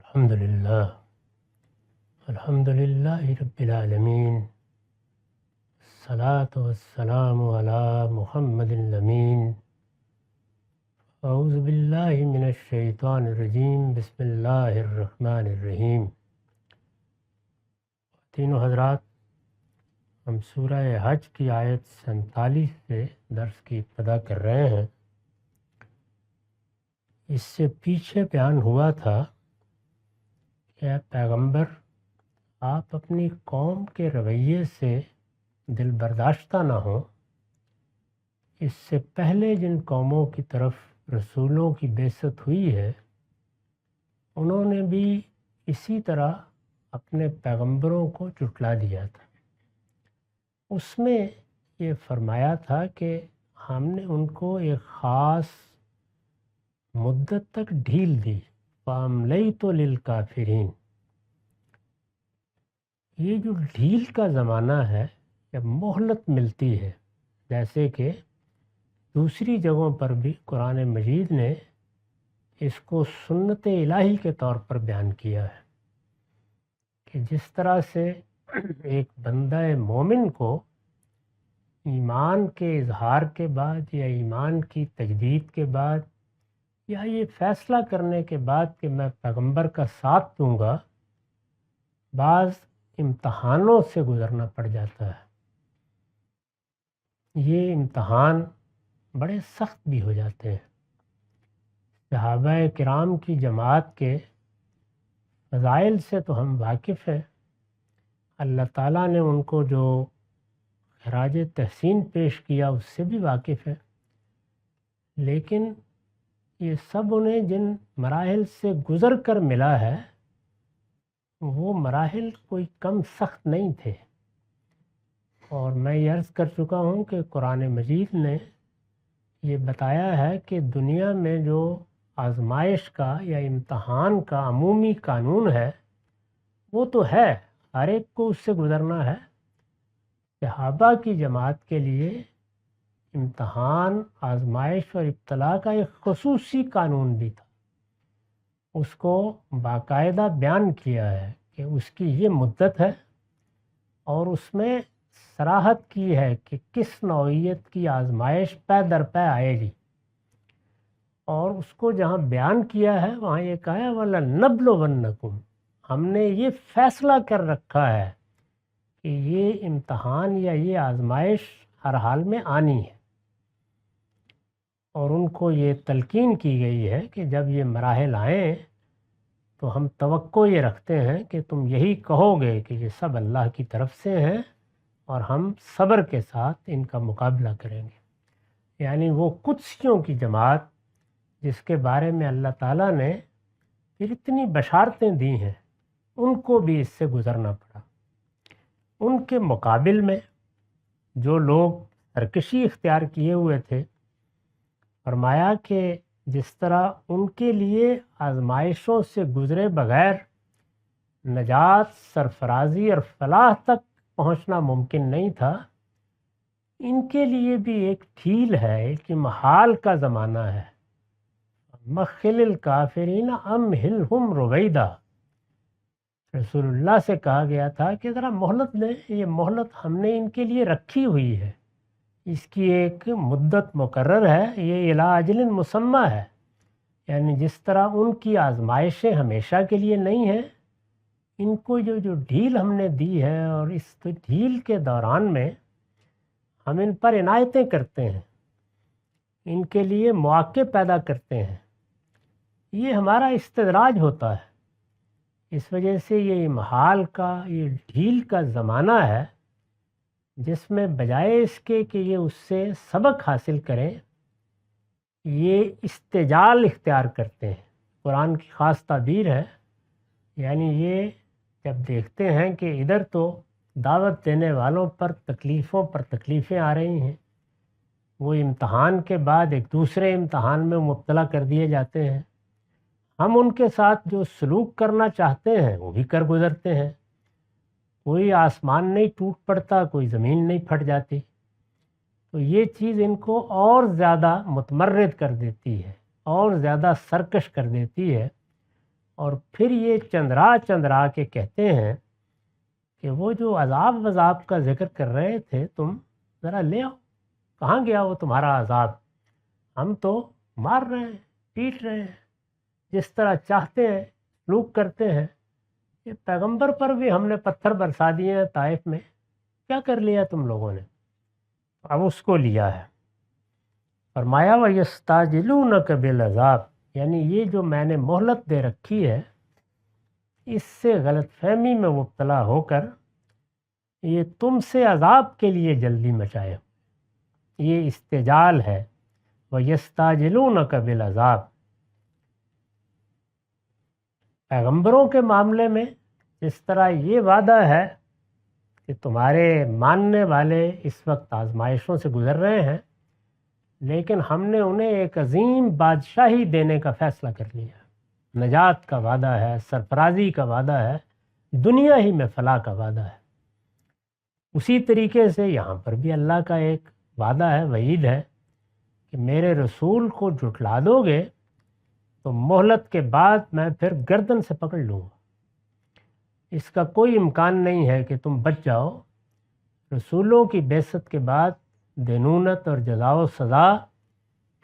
الحمد للہ رب العالمین، الصلاۃ والسلام علی محمد الامین۔ اعوذ باللہ من الشیطان الرجیم، بسم اللہ الرحمن الرحیم۔ تینوں حضرات، ہم سورہ حج کی آیت 47 سے درس کی ابتدا کر رہے ہیں۔ اس سے پیچھے بیان ہوا تھا کہ اے پیغمبر، آپ اپنی قوم کے رویے سے دل برداشتہ نہ ہوں۔ اس سے پہلے جن قوموں کی طرف رسولوں کی بعثت ہوئی ہے، انہوں نے بھی اسی طرح اپنے پیغمبروں کو جھٹلا دیا تھا۔ اس میں یہ فرمایا تھا کہ ہم نے ان کو ایک خاص مدت تک ڈھیل دی، فَأَمْلَيْتُ لِلْكَافِرِينَ۔ یہ جو ڈھیل کا زمانہ ہے، جب مہلت ملتی ہے، جیسے کہ دوسری جگہوں پر بھی قرآن مجید نے اس کو سنت الہی کے طور پر بیان کیا ہے کہ جس طرح سے ایک بندہ مومن کو ایمان کے اظہار کے بعد یا ایمان کی تجدید کے بعد یا یہ فیصلہ کرنے کے بعد کہ میں پیغمبر کا ساتھ دوں گا، بعض امتحانوں سے گزرنا پڑ جاتا ہے۔ یہ امتحان بڑے سخت بھی ہو جاتے ہیں۔ صحابہ کرام کی جماعت کے فضائل سے تو ہم واقف ہیں، اللہ تعالیٰ نے ان کو جو خراج تحسین پیش کیا اس سے بھی واقف ہے، لیکن یہ سب انہیں جن مراحل سے گزر کر ملا ہے، وہ مراحل کوئی کم سخت نہیں تھے۔ اور میں یہ عرض کر چکا ہوں کہ قرآن مجید نے یہ بتایا ہے کہ دنیا میں جو آزمائش کا یا امتحان کا عمومی قانون ہے وہ تو ہے، ہر ایک کو اس سے گزرنا ہے۔ صحابہ کی جماعت کے لیے امتحان، آزمائش اور ابتلاء کا ایک خصوصی قانون بھی تھا۔ اس کو باقاعدہ بیان کیا ہے کہ اس کی یہ مدت ہے، اور اس میں صراحت کی ہے کہ کس نوعیت کی آزمائش پے در پے آئے گی، اور اس کو جہاں بیان کیا ہے وہاں یہ کہا ہے وَلَنَبْلُوَنَّكُمْ، ہم نے یہ فیصلہ کر رکھا ہے کہ یہ امتحان یا یہ آزمائش ہر حال میں آنی ہے۔ اور ان کو یہ تلقین کی گئی ہے کہ جب یہ مراحل آئیں تو ہم توقع یہ رکھتے ہیں کہ تم یہی کہو گے کہ یہ سب اللہ کی طرف سے ہیں، اور ہم صبر کے ساتھ ان کا مقابلہ کریں گے۔ یعنی وہ قدسیوں کی جماعت جس کے بارے میں اللہ تعالیٰ نے پھر اتنی بشارتیں دی ہیں، ان کو بھی اس سے گزرنا پڑا۔ ان کے مقابل میں جو لوگ سرکشی اختیار کیے ہوئے تھے، فرمایا کہ جس طرح ان کے لیے آزمائشوں سے گزرے بغیر نجات، سرفرازی اور فلاح تک پہنچنا ممکن نہیں تھا، ان کے لیے بھی ایک ڈھیل ہے، ایک محال کا زمانہ ہے۔ مخل الکافرین امہلہم رویدا، رسول اللہ سے کہا گیا تھا کہ ذرا مہلت لیں، یہ مہلت ہم نے ان کے لیے رکھی ہوئی ہے، اس کی ایک مدت مقرر ہے، یہ الی اجل مسمى ہے۔ یعنی جس طرح ان کی آزمائشیں ہمیشہ کے لیے نہیں ہیں، ان کو جو ڈھیل ہم نے دی ہے، اور اس ڈھیل کے دوران میں ہم ان پر عنایتیں کرتے ہیں، ان کے لیے مواقع پیدا کرتے ہیں، یہ ہمارا استدراج ہوتا ہے۔ اس وجہ سے یہ محال کا، یہ ڈھیل کا زمانہ ہے، جس میں بجائے اس کے کہ یہ اس سے سبق حاصل کریں، یہ استعجال اختیار کرتے ہیں۔ قرآن کی خاص تعبیر ہے، یعنی یہ جب دیکھتے ہیں کہ ادھر تو دعوت دینے والوں پر تکلیفوں پر تکلیفیں آ رہی ہیں، وہ امتحان کے بعد ایک دوسرے امتحان میں مبتلا کر دیے جاتے ہیں، ہم ان کے ساتھ جو سلوک کرنا چاہتے ہیں وہ بھی کر گزرتے ہیں، کوئی آسمان نہیں ٹوٹ پڑتا، کوئی زمین نہیں پھٹ جاتی، تو یہ چیز ان کو اور زیادہ متمرد کر دیتی ہے، اور زیادہ سرکش کر دیتی ہے، اور پھر یہ چندرا چندرا کے کہتے ہیں کہ وہ جو عذاب وذاب کا ذکر کر رہے تھے تم ذرا لے آؤ، کہاں گیا وہ تمہارا عذاب؟ ہم تو مار رہے ہیں، پیٹ رہے ہیں، جس طرح چاہتے ہیں سلوک کرتے ہیں۔ یہ پیغمبر پر بھی ہم نے پتھر برسا دیے ہیں طائف میں، کیا کر لیا تم لوگوں نے؟ اب اس کو لیا ہے۔ فرمایا وَيَسْتَعْجِلُونَكَ بِالْعَذَابِ، یعنی یہ جو میں نے مہلت دے رکھی ہے اس سے غلط فہمی میں مبتلا ہو کر یہ تم سے عذاب کے لیے جلدی مچائے، یہ استعجال ہے۔ وَيَسْتَعْجِلُونَكَ بِالْعَذَابِ، پیغمبروں کے معاملے میں جس طرح یہ وعدہ ہے کہ تمہارے ماننے والے اس وقت آزمائشوں سے گزر رہے ہیں، لیکن ہم نے انہیں ایک عظیم بادشاہی دینے کا فیصلہ کر لیا، نجات کا وعدہ ہے، سرفرازی کا وعدہ ہے، دنیا ہی میں فلاح کا وعدہ ہے۔ اسی طریقے سے یہاں پر بھی اللہ کا ایک وعدہ ہے، وعید ہے کہ میرے رسول کو جھٹلا دو گے تو مہلت کے بعد میں پھر گردن سے پکڑ لوں گا، اس کا کوئی امکان نہیں ہے کہ تم بچ جاؤ۔ رسولوں کی بعثت کے بعد دینونت اور جزا و سزا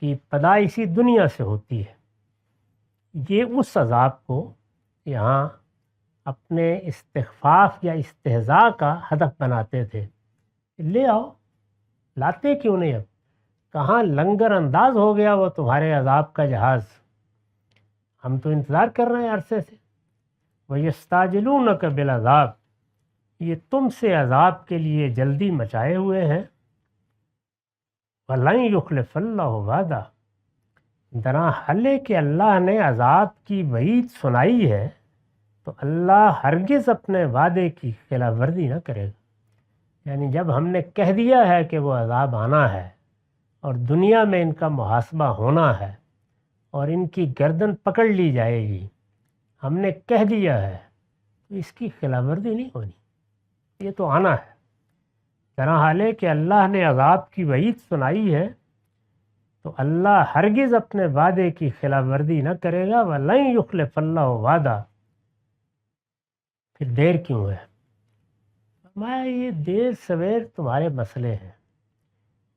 کی ابتدا اسی دنیا سے ہوتی ہے۔ یہ اس عذاب کو یہاں اپنے استخفاف یا استہزاء کا ہدف بناتے تھے، لے آؤ، لاتے کیوں نہیں؟ اب کہاں لنگر انداز ہو گیا وہ تمہارے عذاب کا جہاز، ہم تو انتظار کر رہے ہیں عرصے سے۔ وَيَسْتَعْجِلُونَكَ بِالْعَذَابِ، یہ تم سے عذاب کے لیے جلدی مچائے ہوئے ہیں۔ وَلَن يُخْلِفَ اللَّهُ وَعْدَهُ، درا حال ہے کہ اللہ نے عذاب کی وعید سنائی ہے تو اللہ ہرگز اپنے وعدے کی خلاف ورزی نہ کرے گا۔ یعنی جب ہم نے کہہ دیا ہے کہ وہ عذاب آنا ہے اور دنیا میں ان کا محاسبہ ہونا ہے اور ان کی گردن پکڑ لی جائے گی، ہم نے کہہ دیا ہے تو اس کی خلاف ورزی نہیں ہونی، یہ تو آنا ہے۔ طرح حال ہے کہ اللہ نے عذاب کی وعید سنائی ہے تو اللہ ہرگز اپنے وعدے کی خلاف ورزی نہ کرے گا۔ وَلَن يُخْلِفَ اللَّهُ وَعْدَهُ، پھر دیر کیوں ہے؟ فرمایا یہ دیر سویر تمہارے مسئلے ہیں۔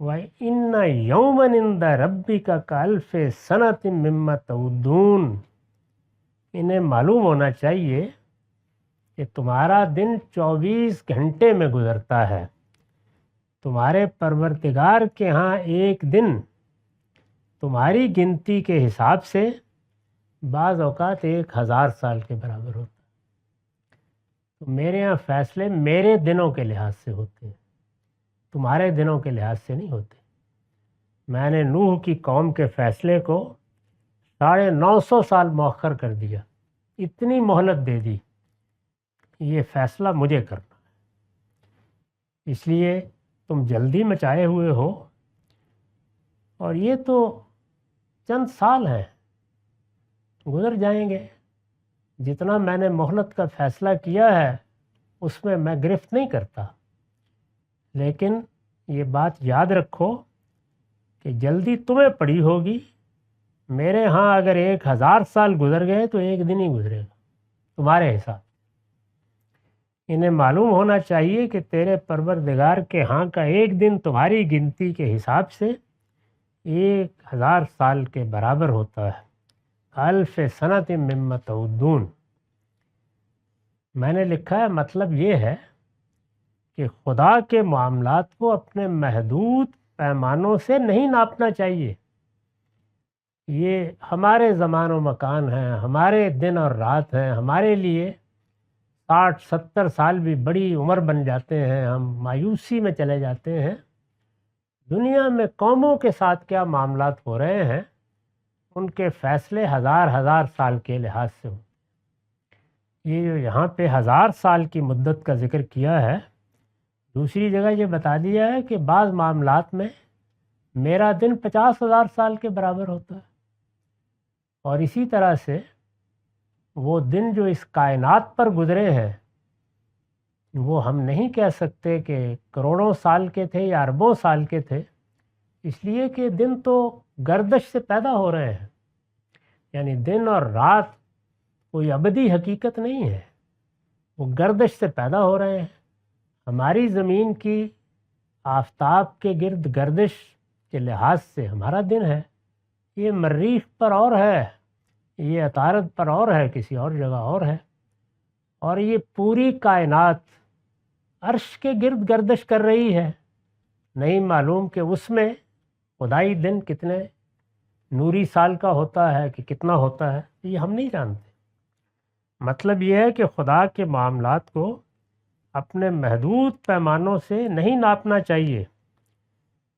وَإِنَّ يَوْمًا عِندَ رَبِّكَ كَأَلْفِ سَنَةٍ مِّمَّا تَعُدُّونَ، انہیں معلوم ہونا چاہیے کہ تمہارا دن 24 گھنٹے میں گزرتا ہے، تمہارے پروردگار کے ہاں ایک دن تمہاری گنتی کے حساب سے بعض اوقات 1000 سال کے برابر ہوتا ہے۔ تو میرے ہاں فیصلے میرے دنوں کے لحاظ سے ہوتے ہیں، تمہارے دنوں کے لحاظ سے نہیں ہوتے۔ میں نے نوح کی قوم کے فیصلے کو 950 سال مؤخر کر دیا، اتنی مہلت دے دی، یہ فیصلہ مجھے کرنا ہے، اس لیے تم جلدی مچائے ہوئے ہو، اور یہ تو چند سال ہیں، گزر جائیں گے۔ جتنا میں نے مہلت کا فیصلہ کیا ہے اس میں میں گرفت نہیں کرتا، لیکن یہ بات یاد رکھو کہ جلدی تمہیں پڑی ہوگی، میرے ہاں اگر 1000 سال گزر گئے تو ایک دن ہی گزرے گا تمہارے حساب۔ انہیں معلوم ہونا چاہیے کہ تیرے پروردگار کے ہاں کا ایک دن تمہاری گنتی کے حساب سے 1000 سال کے برابر ہوتا ہے۔ الف سنۃ مما تعدون، میں نے لکھا ہے مطلب یہ ہے کہ خدا کے معاملات کو اپنے محدود پیمانوں سے نہیں ناپنا چاہیے۔ یہ ہمارے زمان و مکان ہیں، ہمارے دن اور رات ہیں، ہمارے لیے 60-70 سال بھی بڑی عمر بن جاتے ہیں، ہم مایوسی میں چلے جاتے ہیں۔ دنیا میں قوموں کے ساتھ کیا معاملات ہو رہے ہیں، ان کے فیصلے ہزار سال کے لحاظ سے ہوتے ہیں۔ یہ جو یہاں پہ 1000 سال کی مدت کا ذکر کیا ہے، دوسری جگہ یہ بتا دیا ہے کہ بعض معاملات میں میرا دن 50,000 سال کے برابر ہوتا ہے، اور اسی طرح سے وہ دن جو اس کائنات پر گزرے ہیں وہ ہم نہیں کہہ سکتے کہ کروڑوں سال کے تھے یا اربوں سال کے تھے، اس لیے کہ دن تو گردش سے پیدا ہو رہے ہیں، یعنی دن اور رات کوئی ابدی حقیقت نہیں ہے، وہ گردش سے پیدا ہو رہے ہیں۔ ہماری زمین کی آفتاب کے گرد گردش کے لحاظ سے ہمارا دن ہے، یہ مریخ پر اور ہے، یہ عطارد پر اور ہے، کسی اور جگہ اور ہے، اور یہ پوری کائنات عرش کے گرد گردش کر رہی ہے۔ نہیں معلوم کہ اس میں خدائی دن کتنے نوری سال کا ہوتا ہے کہ کتنا ہوتا ہے، یہ ہم نہیں جانتے۔ مطلب یہ ہے کہ خدا کے معاملات کو اپنے محدود پیمانوں سے نہیں ناپنا چاہیے۔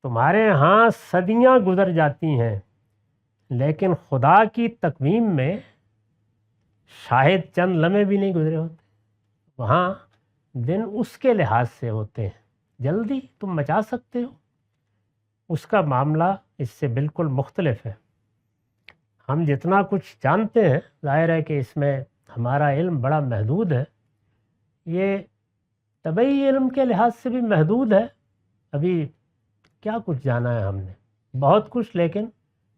تمہارے ہاں صدیاں گزر جاتی ہیں، لیکن خدا کی تقویم میں شاید چند لمحے بھی نہیں گزرے ہوتے۔ وہاں دن اس کے لحاظ سے ہوتے ہیں، جلدی تم مچا سکتے ہو، اس کا معاملہ اس سے بالکل مختلف ہے۔ ہم جتنا کچھ جانتے ہیں، ظاہر ہے کہ اس میں ہمارا علم بڑا محدود ہے، یہ طبعی علم کے لحاظ سے بھی محدود ہے۔ ابھی کیا کچھ جانا ہے ہم نے، بہت کچھ، لیکن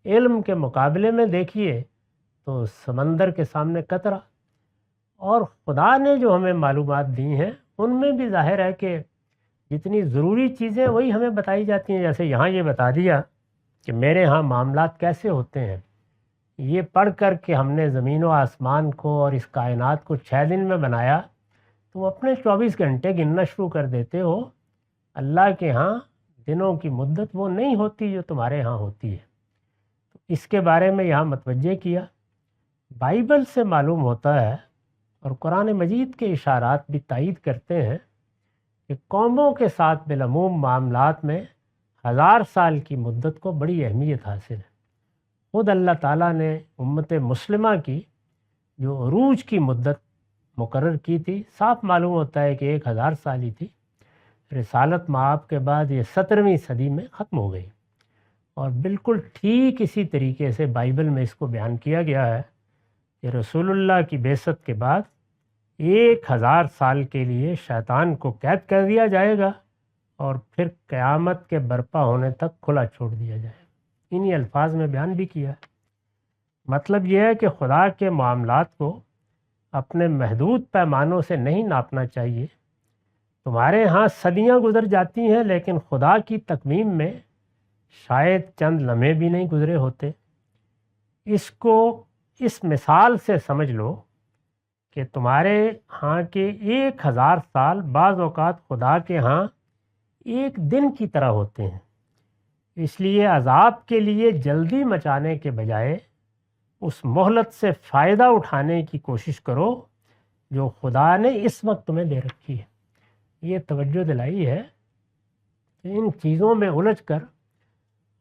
علم کے مقابلے میں دیکھیے تو سمندر کے سامنے قطرہ۔ اور خدا نے جو ہمیں معلومات دی ہیں ان میں بھی ظاہر ہے کہ جتنی ضروری چیزیں وہی ہمیں بتائی جاتی ہیں۔ جیسے یہاں یہ بتا دیا کہ میرے ہاں معاملات کیسے ہوتے ہیں، یہ پڑھ کر کہ ہم نے زمین و آسمان کو اور اس کائنات کو 6 دن میں بنایا، تو اپنے 24 گھنٹے گننا شروع کر دیتے ہو۔ اللہ کے ہاں دنوں کی مدت وہ نہیں ہوتی جو تمہارے ہاں ہوتی ہے۔ اس کے بارے میں یہاں متوجہ کیا۔ بائبل سے معلوم ہوتا ہے اور قرآن مجید کے اشارات بھی تائید کرتے ہیں کہ قوموں کے ساتھ بالعموم معاملات میں 1000 سال کی مدت کو بڑی اہمیت حاصل ہے۔ خود اللہ تعالیٰ نے امت مسلمہ کی جو عروج کی مدت مقرر کی تھی، صاف معلوم ہوتا ہے کہ 1000 سال ہی تھی۔ رسالت مآب کے بعد یہ 17ویں صدی میں ختم ہو گئی، اور بالکل ٹھیک اسی طریقے سے بائبل میں اس کو بیان کیا گیا ہے کہ رسول اللہ کی بعثت کے بعد 1000 سال کے لیے شیطان کو قید کر دیا جائے گا، اور پھر قیامت کے برپا ہونے تک کھلا چھوڑ دیا جائے گا۔ انہی الفاظ میں بیان بھی کیا ہے۔ مطلب یہ ہے کہ خدا کے معاملات کو اپنے محدود پیمانوں سے نہیں ناپنا چاہیے۔ تمہارے ہاں صدیاں گزر جاتی ہیں، لیکن خدا کی تقویم میں شاید چند لمحے بھی نہیں گزرے ہوتے۔ اس کو اس مثال سے سمجھ لو کہ تمہارے ہاں کے 1000 سال بعض اوقات خدا کے ہاں ایک دن کی طرح ہوتے ہیں۔ اس لیے عذاب کے لیے جلدی مچانے کے بجائے اس مہلت سے فائدہ اٹھانے کی کوشش کرو جو خدا نے اس وقت تمہیں دے رکھی ہے۔ یہ توجہ دلائی ہے کہ ان چیزوں میں الجھ کر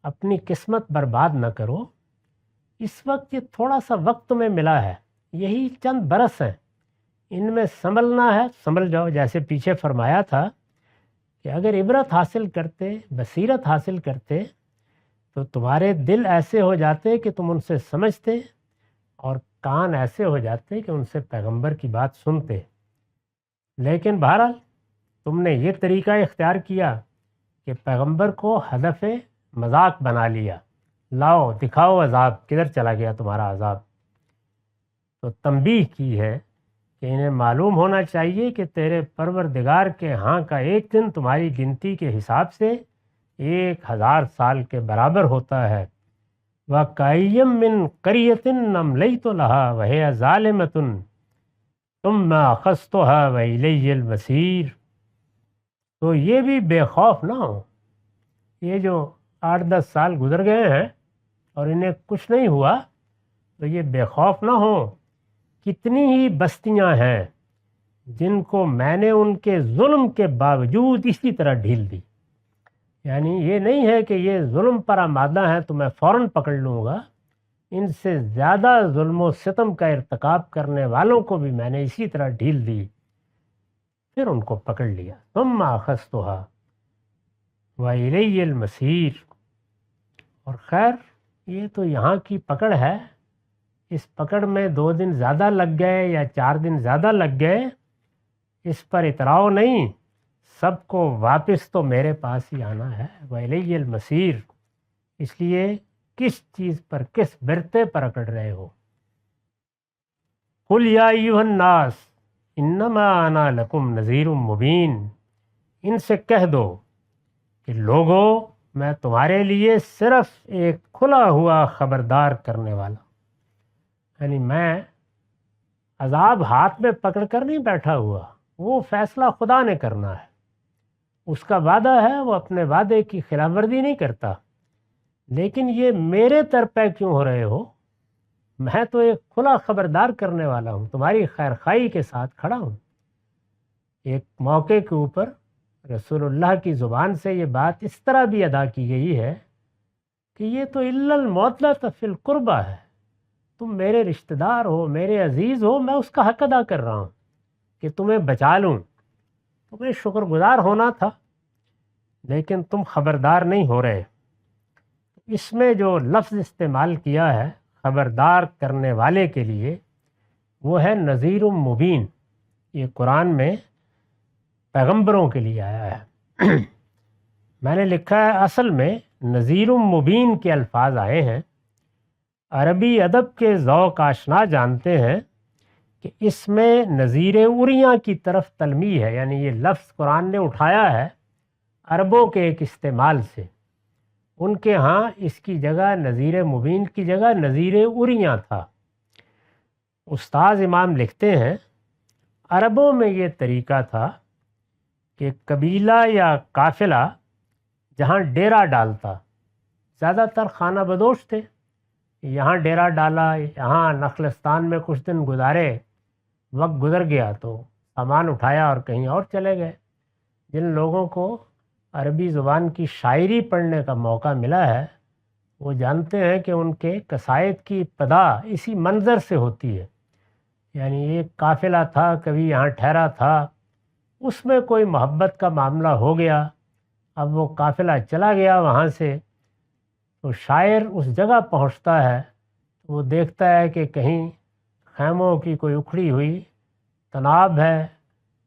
اپنی قسمت برباد نہ کرو۔ اس وقت یہ تھوڑا سا وقت تمہیں ملا ہے، یہی چند برس ہیں، ان میں سنبھلنا ہے، سنبھل جاؤ۔ جیسے پیچھے فرمایا تھا کہ اگر عبرت حاصل کرتے، بصیرت حاصل کرتے، تو تمہارے دل ایسے ہو جاتے کہ تم ان سے سمجھتے، اور کان ایسے ہو جاتے کہ ان سے پیغمبر کی بات سنتے۔ لیکن بہرحال تم نے یہ طریقہ اختیار کیا کہ پیغمبر کو ہدف مذاق بنا لیا، لاؤ دکھاؤ عذاب، کدھر چلا گیا تمہارا عذاب۔ تو تنبیہ کی ہے کہ انہیں معلوم ہونا چاہیے کہ تیرے پروردگار کے ہاں کا ایک دن تمہاری گنتی کے حساب سے 1000 سال کے برابر ہوتا ہے۔ وَكَأَيٍّ مِّن قَرْيَةٍ أَمْلَيْتُ لَهَا وَهِيَ ظَالِمَةٌ ثُمَّ أَخَذْتُهَا وَإِلَيَّ الْمَصِيرُ۔ تو یہ بھی بے خوف نہ ہو، یہ جو 8-10 سال گزر گئے ہیں اور انہیں کچھ نہیں ہوا، تو یہ بے خوف نہ ہو۔ کتنی ہی بستیاں ہیں جن کو میں نے ان کے ظلم کے باوجود اسی طرح ڈھیل دی۔ یعنی یہ نہیں ہے کہ یہ ظلم پر آمادہ ہیں تو میں فوراً پکڑ لوں گا، ان سے زیادہ ظلم و ستم کا ارتکاب کرنے والوں کو بھی میں نے اسی طرح ڈھیل دی، پھر ان کو پکڑ لیا۔ ثم اخذتها وإلي المصير۔ اور خیر یہ تو یہاں کی پکڑ ہے، اس پکڑ میں 2 دن زیادہ لگ گئے یا 4 دن زیادہ لگ گئے، اس پر اتراؤ نہیں، سب کو واپس تو میرے پاس ہی آنا ہے۔ وإلي المصير۔ اس لیے کس چیز پر، کس برتے پر اکڑ رہے ہو؟ قل یا ایھا الناس انما انا لکم نذیر مبین، ان سے کہہ دو کہ لوگو میں تمہارے لیے صرف ایک کھلا ہوا خبردار کرنے والا، یعنی میں عذاب ہاتھ میں پکڑ کر نہیں بیٹھا ہوا، وہ فیصلہ خدا نے کرنا ہے، اس کا وعدہ ہے، وہ اپنے وعدے کی خلاف ورزی نہیں کرتا، لیکن یہ میرے طرفے کیوں ہو رہے ہو؟ میں تو ایک کھلا خبردار کرنے والا ہوں، تمہاری خیر خواہی کے ساتھ کھڑا ہوں۔ ایک موقع کے اوپر رسول اللہ کی زبان سے یہ بات اس طرح بھی ادا کی گئی ہے کہ یہ تو الا الموطلۃ فی القربہ ہے، تم میرے رشتہ دار ہو، میرے عزیز ہو، میں اس کا حق ادا کر رہا ہوں کہ تمہیں بچا لوں، تمہیں شکر گزار ہونا تھا، لیکن تم خبردار نہیں ہو رہے۔ اس میں جو لفظ استعمال کیا ہے خبردار کرنے والے کے لیے، وہ ہے نذیر مبین۔ یہ قرآن میں پیغمبروں کے لیے آیا ہے۔ میں نے لکھا ہے اصل میں نذیر مبین کے الفاظ آئے ہیں، عربی ادب کے ذوق آشنا جانتے ہیں کہ اس میں نذیر اریاں کی طرف تلمیح ہے، یعنی یہ لفظ قرآن نے اٹھایا ہے عربوں کے ایک استعمال سے، ان کے ہاں اس کی جگہ نذیر مبین کی جگہ نذیر اریاں تھا۔ استاذ امام لکھتے ہیں عربوں میں یہ طریقہ تھا کہ قبیلہ یا قافلہ جہاں ڈیرا ڈالتا، زیادہ تر خانہ بدوش تھے، یہاں ڈیرا ڈالا، یہاں نخلستان میں کچھ دن گزارے، وقت گزر گیا تو سامان اٹھایا اور کہیں اور چلے گئے۔ جن لوگوں کو عربی زبان کی شاعری پڑھنے کا موقع ملا ہے وہ جانتے ہیں کہ ان کے قصائد کی ابتدا اسی منظر سے ہوتی ہے، یعنی ایک قافلہ تھا، کبھی یہاں ٹھہرا تھا، اس میں کوئی محبت کا معاملہ ہو گیا، اب وہ قافلہ چلا گیا وہاں سے، تو شاعر اس جگہ پہنچتا ہے تو وہ دیکھتا ہے کہ کہیں خیموں کی کوئی اکھڑی ہوئی تناب ہے،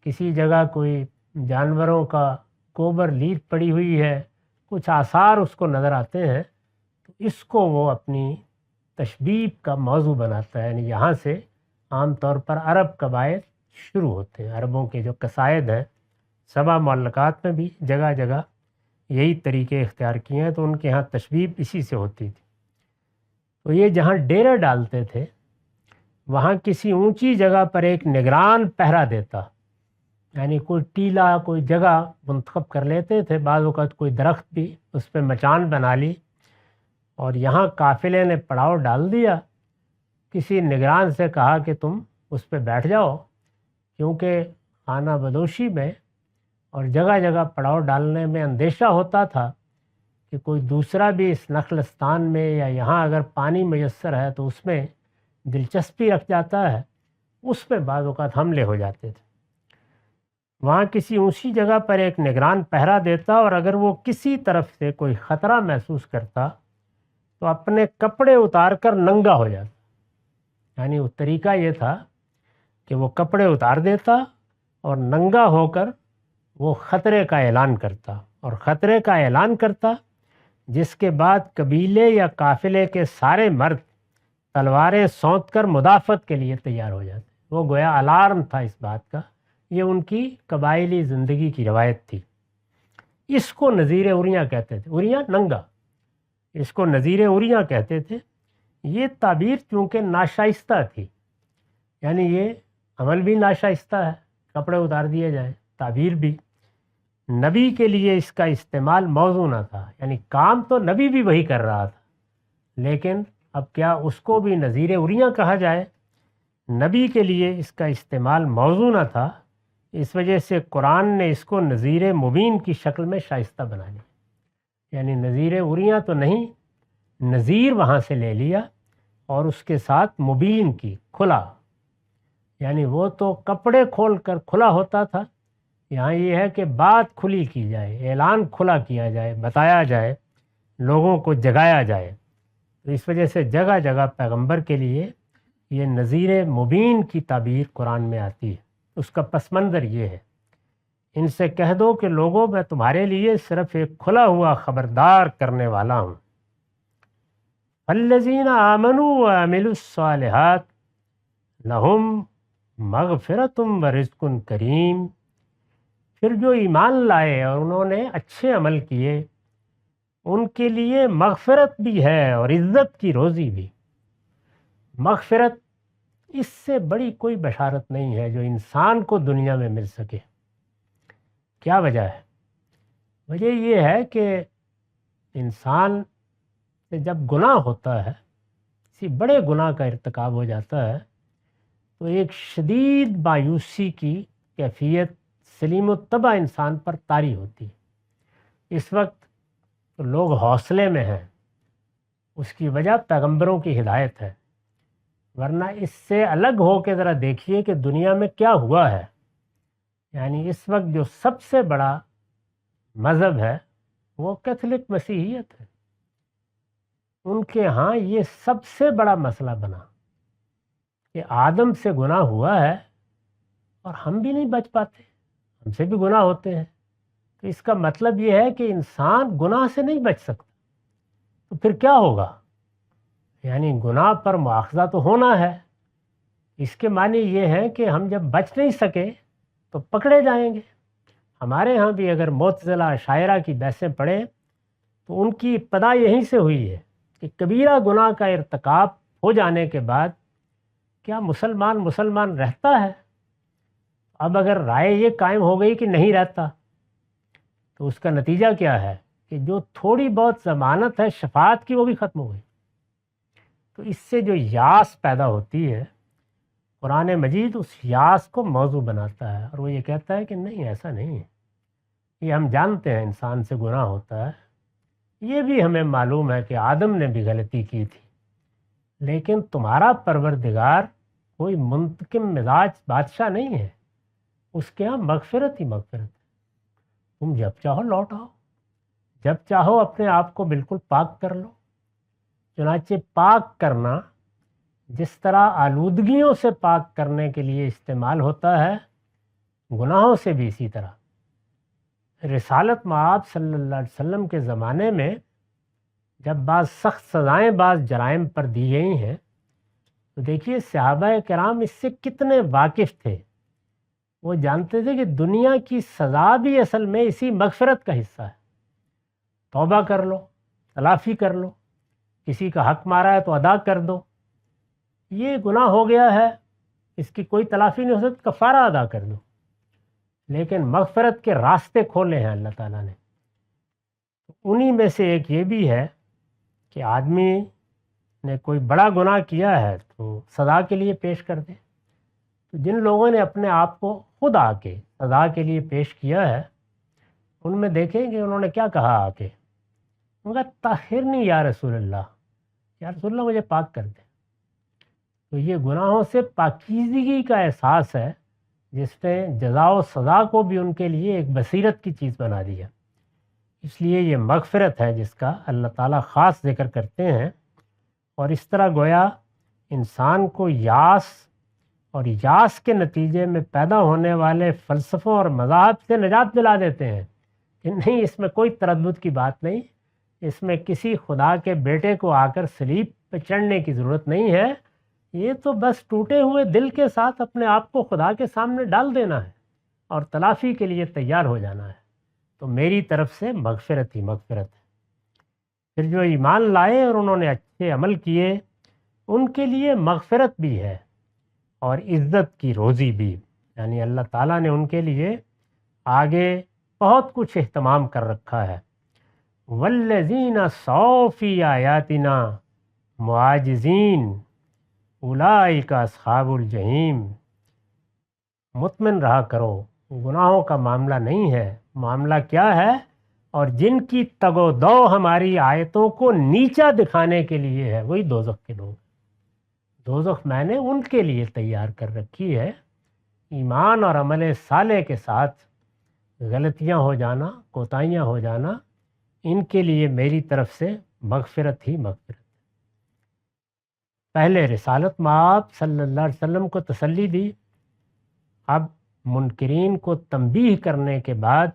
کسی جگہ کوئی جانوروں کا گوبر لیت پڑی ہوئی ہے، کچھ آثار اس کو نظر آتے ہیں، تو اس کو وہ اپنی تشبیب کا موضوع بناتا ہے۔ یعنی یہاں سے عام طور پر عرب قبائل شروع ہوتے ہیں، عربوں کے جو قصائد ہیں، سبع معلقات میں بھی جگہ جگہ یہی طریقے اختیار کیے ہیں، تو ان کے ہاں تشبیب اسی سے ہوتی تھی۔ تو یہ جہاں ڈیرے ڈالتے تھے وہاں کسی اونچی جگہ پر ایک نگران پہرا دیتا، یعنی کوئی ٹیلا، کوئی جگہ منتخب کر لیتے تھے، بعض اوقات کوئی درخت بھی اس پہ مچان بنا لی، اور یہاں قافلے نے پڑاؤ ڈال دیا، کسی نگران سے کہا کہ تم اس پہ بیٹھ جاؤ، کیونکہ خانہ بدوشی میں اور جگہ جگہ پڑاؤ ڈالنے میں اندیشہ ہوتا تھا کہ کوئی دوسرا بھی اس نخلستان میں یا یہاں اگر پانی میسر ہے تو اس میں دلچسپی رکھ جاتا ہے، اس میں بعض اوقات حملے ہو جاتے تھے۔ وہاں کسی اونچی جگہ پر ایک نگران پہرا دیتا، اور اگر وہ کسی طرف سے کوئی خطرہ محسوس کرتا تو اپنے کپڑے اتار کر ننگا ہو جاتا، یعنی وہ طریقہ یہ تھا کہ وہ کپڑے اتار دیتا اور ننگا ہو کر وہ خطرے کا اعلان کرتا، اور خطرے کا اعلان کرتا جس کے بعد قبیلے یا قافلے کے سارے مرد تلواریں سونت کر مدافعت کے لیے تیار ہو جاتے۔ وہ گویا الارم تھا اس بات کا، یہ ان کی قبائلی زندگی کی روایت تھی۔ اس کو نذیر اریاں کہتے تھے، اریاں ننگا، اس کو نذیر اریاں کہتے تھے۔ یہ تعبیر چونکہ ناشائستہ تھی، یعنی یہ عمل بھی ناشائستہ ہے، کپڑے اتار دیے جائیں، تعبیر بھی، نبی کے لیے اس کا استعمال موزوں نہ تھا، یعنی کام تو نبی بھی وہی کر رہا تھا، لیکن اب کیا اس کو بھی نذیر اریاں کہا جائے؟ نبی کے لیے اس کا استعمال موزوں نہ تھا، اس وجہ سے قرآن نے اس کو نذیر مبین کی شکل میں شائستہ بنا لیا، یعنی نذیر اریاں تو نہیں، نذیر وہاں سے لے لیا اور اس کے ساتھ مبین کی، کھلا، یعنی وہ تو کپڑے کھول کر کھلا ہوتا تھا، یہاں یہ ہے کہ بات کھلی کی جائے، اعلان کھلا کیا جائے، بتایا جائے، لوگوں کو جگایا جائے۔ تو اس وجہ سے جگہ جگہ پیغمبر کے لیے یہ نذیر مبین کی تعبیر قرآن میں آتی ہے۔ اس کا پس منظر یہ ہے، ان سے کہہ دو کہ لوگوں میں تمہارے لیے صرف ایک کھلا ہوا خبردار کرنے والا ہوں۔ الذین آمنوا وعملوا الصالحات لہم مغفرتم ورزق کریم، پھر جو ایمان لائے اور انہوں نے اچھے عمل کیے ان کے لیے مغفرت بھی ہے اور عزت کی روزی بھی۔ مغفرت، اس سے بڑی کوئی بشارت نہیں ہے جو انسان کو دنیا میں مل سکے۔ کیا وجہ ہے؟ وجہ یہ ہے کہ انسان سے جب گناہ ہوتا ہے، کسی بڑے گناہ کا ارتکاب ہو جاتا ہے، تو ایک شدید مایوسی کی کیفیت سلیم الطبع انسان پر طاری ہوتی ہے۔ اس وقت تو لوگ حوصلے میں ہیں، اس کی وجہ پیغمبروں کی ہدایت ہے، ورنہ اس سے الگ ہو کے ذرا دیکھیے کہ دنیا میں کیا ہوا ہے۔ یعنی اس وقت جو سب سے بڑا مذہب ہے وہ کیتھولک مسیحیت ہے۔ ان کے ہاں یہ سب سے بڑا مسئلہ بنا کہ آدم سے گناہ ہوا ہے اور ہم بھی نہیں بچ پاتے، ہم سے بھی گناہ ہوتے ہیں۔ تو اس کا مطلب یہ ہے کہ انسان گناہ سے نہیں بچ سکتا، تو پھر کیا ہوگا؟ یعنی گناہ پر مواخذہ تو ہونا ہے۔ اس کے معنی یہ ہے کہ ہم جب بچ نہیں سکے تو پکڑے جائیں گے۔ ہمارے ہاں بھی اگر معتزلہ شاعرہ کی بحثیں پڑھیں تو ان کی ابتدا یہیں سے ہوئی ہے کہ کبیرہ گناہ کا ارتکاب ہو جانے کے بعد کیا مسلمان رہتا ہے؟ اب اگر رائے یہ قائم ہو گئی کہ نہیں رہتا تو اس کا نتیجہ کیا ہے کہ جو تھوڑی بہت ضمانت ہے شفاعت کی وہ بھی ختم ہو گئی۔ تو اس سے جو یاس پیدا ہوتی ہے، قرآن مجید اس یاس کو موضوع بناتا ہے اور وہ یہ کہتا ہے کہ نہیں، ایسا نہیں ہے، یہ ہم جانتے ہیں انسان سے گناہ ہوتا ہے، یہ بھی ہمیں معلوم ہے کہ آدم نے بھی غلطی کی تھی، لیکن تمہارا پروردگار کوئی منتقم مزاج بادشاہ نہیں ہے، اس کے ہاں مغفرت ہی مغفرت ہے۔ تم جب چاہو لوٹ آؤ، جب چاہو اپنے آپ کو بالکل پاک کر لو۔ چنانچہ پاک کرنا جس طرح آلودگیوں سے پاک کرنے کے لیے استعمال ہوتا ہے، گناہوں سے بھی اسی طرح۔ رسالت مآب صلی اللہ علیہ وسلم کے زمانے میں جب بعض سخت سزائیں بعض جرائم پر دی گئی ہیں تو دیکھیے صحابہ کرام اس سے کتنے واقف تھے۔ وہ جانتے تھے کہ دنیا کی سزا بھی اصل میں اسی مغفرت کا حصہ ہے۔ توبہ کر لو، تلافی کر لو، کسی کا حق مارا ہے تو ادا کر دو، یہ گناہ ہو گیا ہے، اس کی کوئی تلافی نہیں ہو سکتی، کفارہ ادا کر دو۔ لیکن مغفرت کے راستے کھولے ہیں اللہ تعالیٰ نے۔ انہی میں سے ایک یہ بھی ہے کہ آدمی نے کوئی بڑا گناہ کیا ہے تو سزا کے لیے پیش کر دے۔ تو جن لوگوں نے اپنے آپ کو خود آ کے سزا کے لیے پیش کیا ہے، ان میں دیکھیں کہ انہوں نے کیا کہا آ کے، ان کا طاہرنی یا رسول اللہ، یا رسول اللہ مجھے پاک کر دے۔ تو یہ گناہوں سے پاکیزگی کا احساس ہے جس نے جزا و سزا کو بھی ان کے لیے ایک بصیرت کی چیز بنا دیا۔ اس لیے یہ مغفرت ہے جس کا اللہ تعالیٰ خاص ذکر کرتے ہیں، اور اس طرح گویا انسان کو یاس اور یاس کے نتیجے میں پیدا ہونے والے فلسفوں اور مذاہب سے نجات دلا دیتے ہیں کہ نہیں، اس میں کوئی تردد کی بات نہیں، اس میں کسی خدا کے بیٹے کو آ کر صلیب پہ چڑھنے کی ضرورت نہیں ہے، یہ تو بس ٹوٹے ہوئے دل کے ساتھ اپنے آپ کو خدا کے سامنے ڈال دینا ہے اور تلافی کے لیے تیار ہو جانا ہے۔ تو میری طرف سے مغفرت ہی مغفرت ہے۔ پھر جو ایمان لائے اور انہوں نے اچھے عمل کیے ان کے لیے مغفرت بھی ہے اور عزت کی روزی بھی، یعنی اللہ تعالیٰ نے ان کے لیے آگے بہت کچھ اہتمام کر رکھا ہے۔ والذین سعوا فی آیاتنا معاجزین اولئک اصحاب الجحیم۔ مطمئن رہا کرو، گناہوں کا معاملہ نہیں ہے، معاملہ کیا ہے؟ اور جن کی تگ و دو ہماری آیتوں کو نیچا دکھانے کے لیے ہے، وہی دوزخ کے لوگ۔ دوزخ میں نے ان کے لیے تیار کر رکھی ہے۔ ایمان اور عمل صالح کے ساتھ غلطیاں ہو جانا، کوتاہیاں ہو جانا، ان کے لیے میری طرف سے مغفرت ہی مغفرت۔ پہلے رسالت مآب صلی اللہ علیہ وسلم کو تسلی دی، اب منکرین کو تنبیہ کرنے کے بعد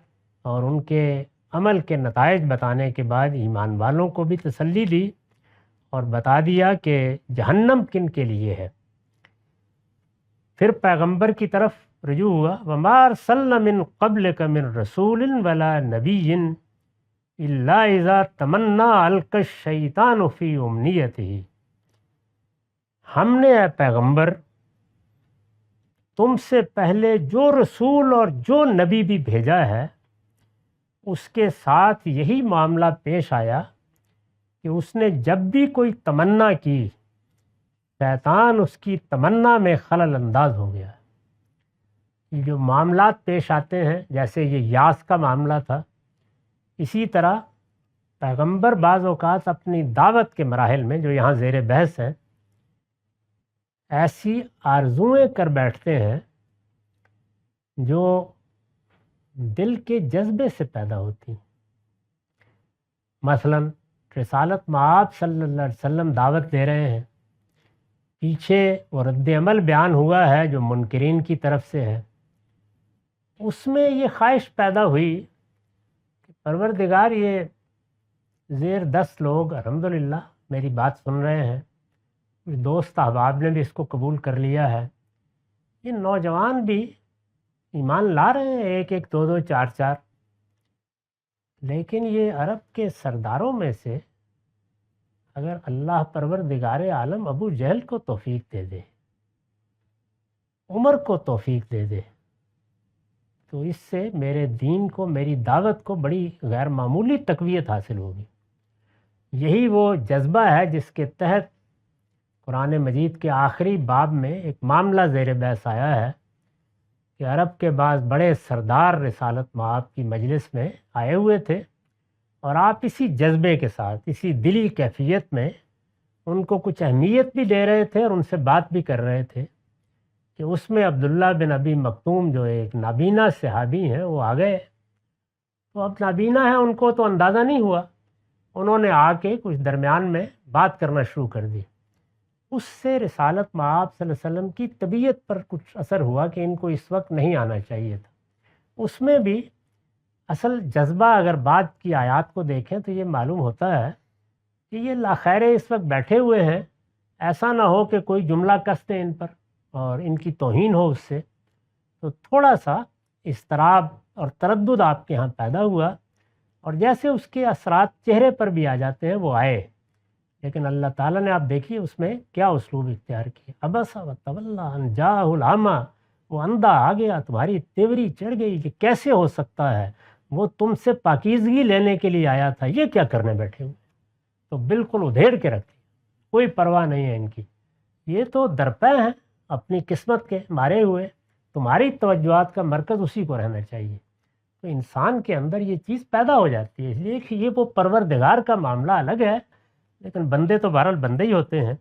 اور ان کے عمل کے نتائج بتانے کے بعد ایمان والوں کو بھی تسلی دی اور بتا دیا کہ جہنم کن کے لیے ہے۔ پھر پیغمبر کی طرف رجوع ہوا، وما ارسلنا من قبلک من رسول ولا نبی الا اذا تمنا القى الشیطان فی امنیتہ، ہم نے اے پیغمبر تم سے پہلے جو رسول اور جو نبی بھی بھیجا ہے اس کے ساتھ یہی معاملہ پیش آیا کہ اس نے جب بھی کوئی تمنا کی شیطان اس کی تمنا میں خلل انداز ہو گیا۔ یہ جو معاملات پیش آتے ہیں، جیسے یہ یاس کا معاملہ تھا، اسی طرح پیغمبر بعض اوقات اپنی دعوت کے مراحل میں جو یہاں زیر بحث ہیں ایسی آرزوئیں کر بیٹھتے ہیں جو دل کے جذبے سے پیدا ہوتی ہیں۔ مثلا رسالت مآب صلی اللہ علیہ وسلم دعوت دے رہے ہیں، پیچھے وہ رد عمل بیان ہوا ہے جو منکرین کی طرف سے ہے، اس میں یہ خواہش پیدا ہوئی کہ پروردگار یہ زیر 10 لوگ الحمدللہ میری بات سن رہے ہیں، کچھ دوست احباب نے بھی اس کو قبول کر لیا ہے، یہ نوجوان بھی ایمان لا رہے ہیں، ایک ایک دو دو چار چار، لیکن یہ عرب کے سرداروں میں سے اگر اللہ پروردگار عالم ابو جہل کو توفیق دے دے، عمر کو توفیق دے دے، تو اس سے میرے دین کو، میری دعوت کو بڑی غیر معمولی تقویت حاصل ہوگی۔ یہی وہ جذبہ ہے جس کے تحت قرآن مجید کے آخری باب میں ایک معاملہ زیر بحث آیا ہے کہ عرب کے بعض بڑے سردار رسالت مآب کی مجلس میں آئے ہوئے تھے، اور آپ اسی جذبے کے ساتھ، اسی دلی کیفیت میں ان کو کچھ اہمیت بھی دے رہے تھے اور ان سے بات بھی کر رہے تھے کہ اس میں عبداللہ بن ابی مکتوم جو ایک نابینا صحابی ہیں وہ آ گئے۔ تو اب نابینا ہے، ان کو تو اندازہ نہیں ہوا، انہوں نے آ کے کچھ درمیان میں بات کرنا شروع کر دی۔ اس سے رسالت مآب صلی اللہ علیہ وسلم کی طبیعت پر کچھ اثر ہوا کہ ان کو اس وقت نہیں آنا چاہیے تھا۔ اس میں بھی اصل جذبہ اگر بات کی آیات کو دیکھیں تو یہ معلوم ہوتا ہے کہ یہ لاخیر اس وقت بیٹھے ہوئے ہیں، ایسا نہ ہو کہ کوئی جملہ کس دیں ان پر اور ان کی توہین ہو اس سے، تو تھوڑا سا اضطراب اور تردد آپ کے ہاں پیدا ہوا، اور جیسے اس کے اثرات چہرے پر بھی آ جاتے ہیں وہ آئے، لیکن اللہ تعالیٰ نے آپ دیکھیے اس میں کیا اسلوب اختیار کیا، عبس وتولی ان جاءہ الاعمی، وہ اندھا آ گیا، تمہاری تیوری چڑھ گئی کہ کیسے ہو سکتا ہے، وہ تم سے پاکیزگی لینے کے لیے آیا تھا، یہ کیا کرنے بیٹھے ہوئے، تو بالکل ادھیڑ کے رکھ دیا، کوئی پرواہ نہیں ہے ان کی، یہ تو درپے ہیں اپنی قسمت کے مارے ہوئے، تمہاری توجہات کا مرکز اسی کو رہنا چاہیے۔ تو انسان کے اندر یہ چیز پیدا ہو جاتی ہے، اس لیے کہ یہ وہ پروردگار کا معاملہ الگ ہے، لیکن بندے تو بہرحال بندے ہی ہوتے ہیں۔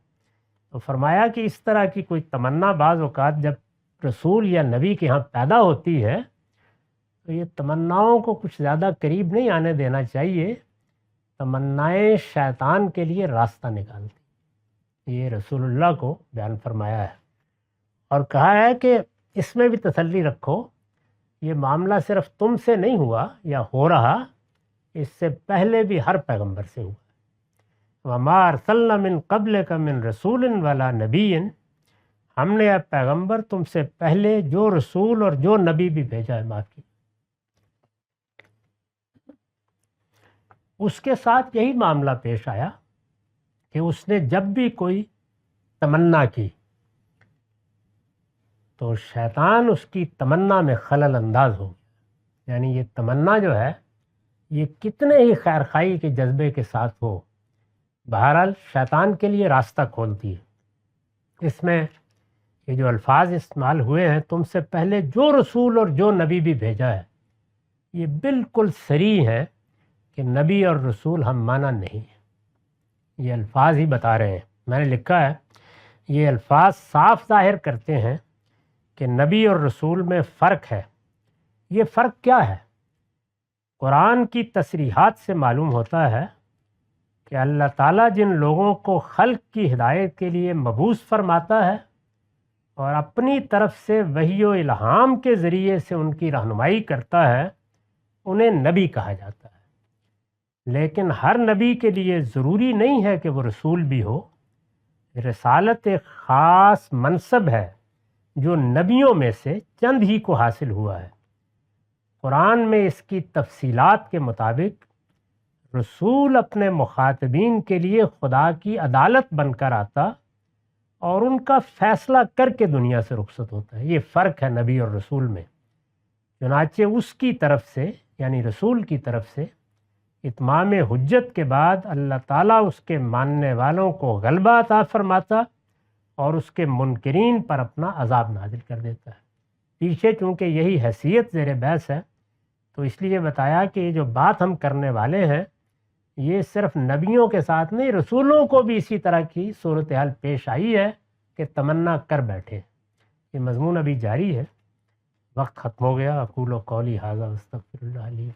تو فرمایا کہ اس طرح کی کوئی تمنا بعض اوقات جب رسول یا نبی کے ہاں پیدا ہوتی ہے تو یہ تمناؤں کو کچھ زیادہ قریب نہیں آنے دینا چاہیے، تمنائیں شیطان کے لیے راستہ نکالتی، یہ رسول اللہ کو بیان فرمایا ہے، اور کہا ہے کہ اس میں بھی تسلی رکھو، یہ معاملہ صرف تم سے نہیں ہوا یا ہو رہا، اس سے پہلے بھی ہر پیغمبر سے ہوا۔ وَمَا أَرْسَلْنَا مِن قَبْلِكَ مِن رَسُولٍ وَلَا نَبِيٍّ، ہم نے اے پیغمبر تم سے پہلے جو رسول اور جو نبی بھی بھیجا ہے، معاف کی، اس کے ساتھ یہی معاملہ پیش آیا کہ اس نے جب بھی کوئی تمنا کی تو شیطان اس کی تمنا میں خلل انداز ہو گیا، یعنی یہ تمنا جو ہے یہ کتنے ہی خیر خواہی کے جذبے کے ساتھ ہو، بہرحال شیطان کے لیے راستہ کھولتی ہے۔ اس میں یہ جو الفاظ استعمال ہوئے ہیں، تم سے پہلے جو رسول اور جو نبی بھی بھیجا ہے، یہ بالکل صریح ہے کہ نبی اور رسول ہم مانا نہیں ہے، یہ الفاظ ہی بتا رہے ہیں، میں نے لکھا ہے یہ الفاظ صاف ظاہر کرتے ہیں کہ نبی اور رسول میں فرق ہے۔ یہ فرق کیا ہے؟ قرآن کی تصریحات سے معلوم ہوتا ہے کہ اللہ تعالیٰ جن لوگوں کو خلق کی ہدایت کے لیے مبعوث فرماتا ہے اور اپنی طرف سے وحی و الہام کے ذریعے سے ان کی رہنمائی کرتا ہے، انہیں نبی کہا جاتا ہے۔ لیکن ہر نبی کے لیے ضروری نہیں ہے کہ وہ رسول بھی ہو، رسالت ایک خاص منصب ہے جو نبیوں میں سے چند ہی کو حاصل ہوا ہے۔ قرآن میں اس کی تفصیلات کے مطابق رسول اپنے مخاطبین کے لیے خدا کی عدالت بن کر آتا اور ان کا فیصلہ کر کے دنیا سے رخصت ہوتا ہے۔ یہ فرق ہے نبی اور رسول میں۔ چنانچہ اس کی طرف سے یعنی رسول کی طرف سے اتمام حجت کے بعد اللہ تعالیٰ اس کے ماننے والوں کو غلبہ عطا فرماتا اور اس کے منکرین پر اپنا عذاب نازل کر دیتا ہے۔ پیچھے چونکہ یہی حیثیت زیر بحث ہے تو اس لیے بتایا کہ یہ جو بات ہم کرنے والے ہیں یہ صرف نبیوں کے ساتھ نہیں، رسولوں کو بھی اسی طرح کی صورتحال پیش آئی ہے کہ تمنا کر بیٹھے۔ یہ مضمون ابھی جاری ہے، وقت ختم ہو گیا۔ اقول قولی ھذا واستغفر اللہ لی